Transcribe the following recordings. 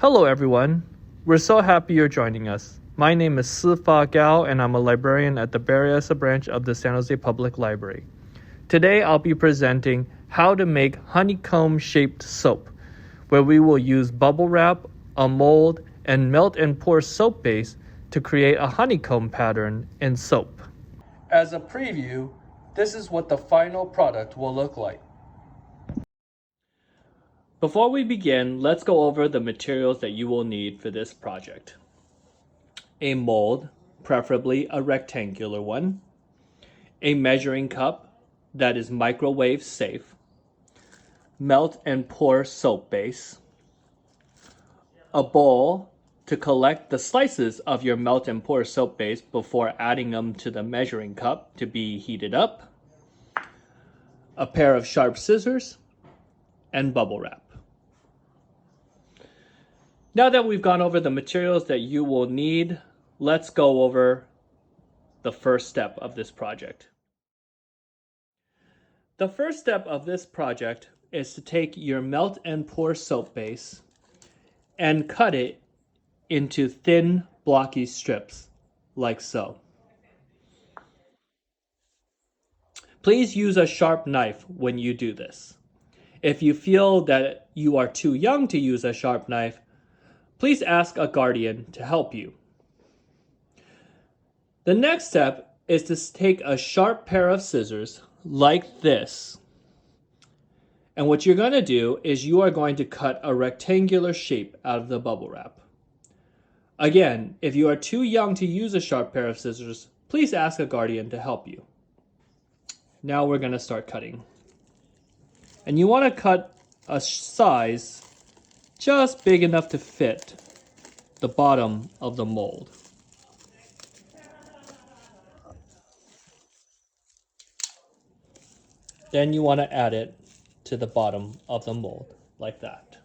Hello everyone, we're so happy you're joining us. My name is Sifa Gao and I'm a librarian at the Berryessa branch of the San Jose Public Library. Today I'll be presenting how to make honeycomb-shaped soap, where we will use bubble wrap, a mold, and melt and pour soap base to create a honeycomb pattern in soap. As a preview, this is what the final product will look like. Before we begin, let's go over the materials that you will need for this project. A mold, preferably a rectangular one. A measuring cup that is microwave safe. Melt and pour soap base. A bowl to collect the slices of your melt and pour soap base before adding them to the measuring cup to be heated up. A pair of sharp scissors and bubble wrap. Now that we've gone over the materials that you will need, let's go over the first step of this project. The first step of this project is to take your melt and pour soap base and cut it into thin, blocky strips, like so. Please use a sharp knife when you do this. If you feel that you are too young to use a sharp knife, please ask a guardian to help you. The next step is to take a sharp pair of scissors like this. And what you're going to do is you are going to cut a rectangular shape out of the bubble wrap. Again, if you are too young to use a sharp pair of scissors, please ask a guardian to help you. Now we're going to start cutting. And you want to cut a size just big enough to fit the bottom of the mold. Then you want to add it to the bottom of the mold, like that.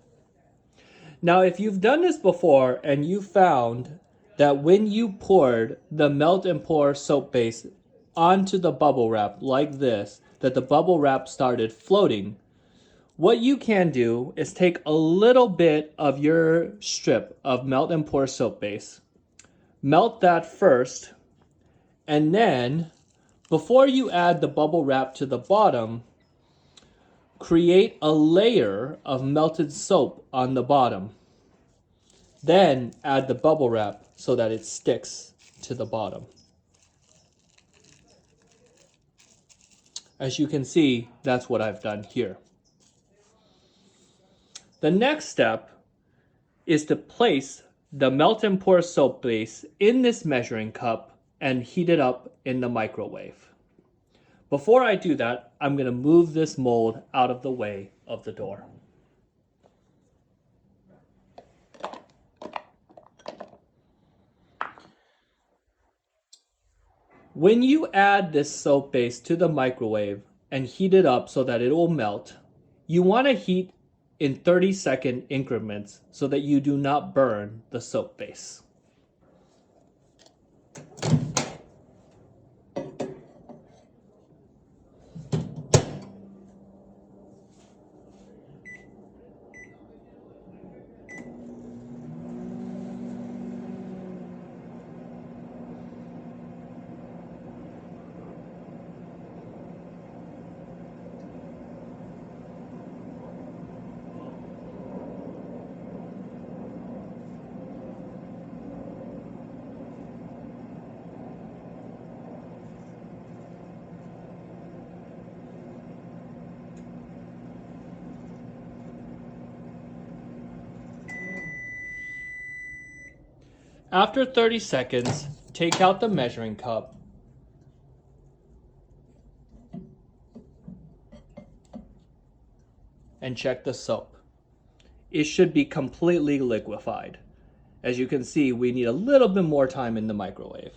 Now, if you've done this before and you found that when you poured the melt and pour soap base onto the bubble wrap like this, that the bubble wrap started floating, what you can do is take a little bit of your strip of melt and pour soap base, melt that first, and then before you add the bubble wrap to the bottom, create a layer of melted soap on the bottom. Then add the bubble wrap so that it sticks to the bottom. As you can see, that's what I've done here. The next step is to place the melt and pour soap base in this measuring cup and heat it up in the microwave. Before I do that, I'm going to move this mold out of the way of the door. When you add this soap base to the microwave and heat it up so that it will melt, you want to heat in 30-second increments so that you do not burn the soap base. After 30 seconds, take out the measuring cup and check the soap. It should be completely liquefied. As you can see, we need a little bit more time in the microwave.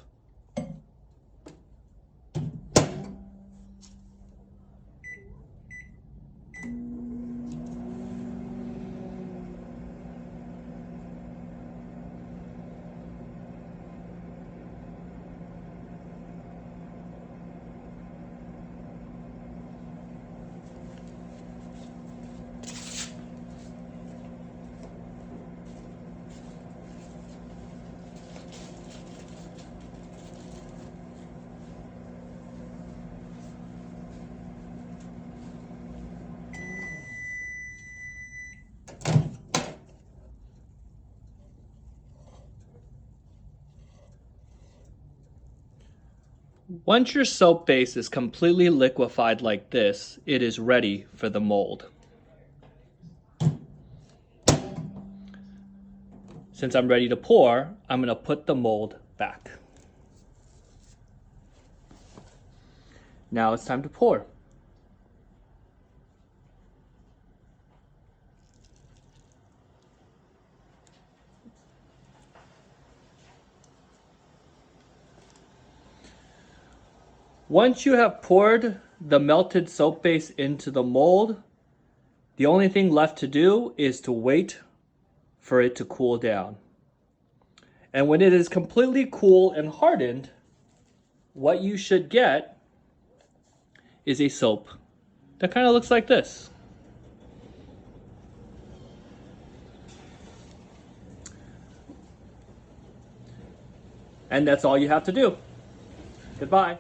Once your soap base is completely liquefied like this, it is ready for the mold. Since I'm ready to pour, I'm going to put the mold back. Now it's time to pour. Once you have poured the melted soap base into the mold, the only thing left to do is to wait for it to cool down. And when it is completely cool and hardened, what you should get is a soap that kind of looks like this. And that's all you have to do. Goodbye.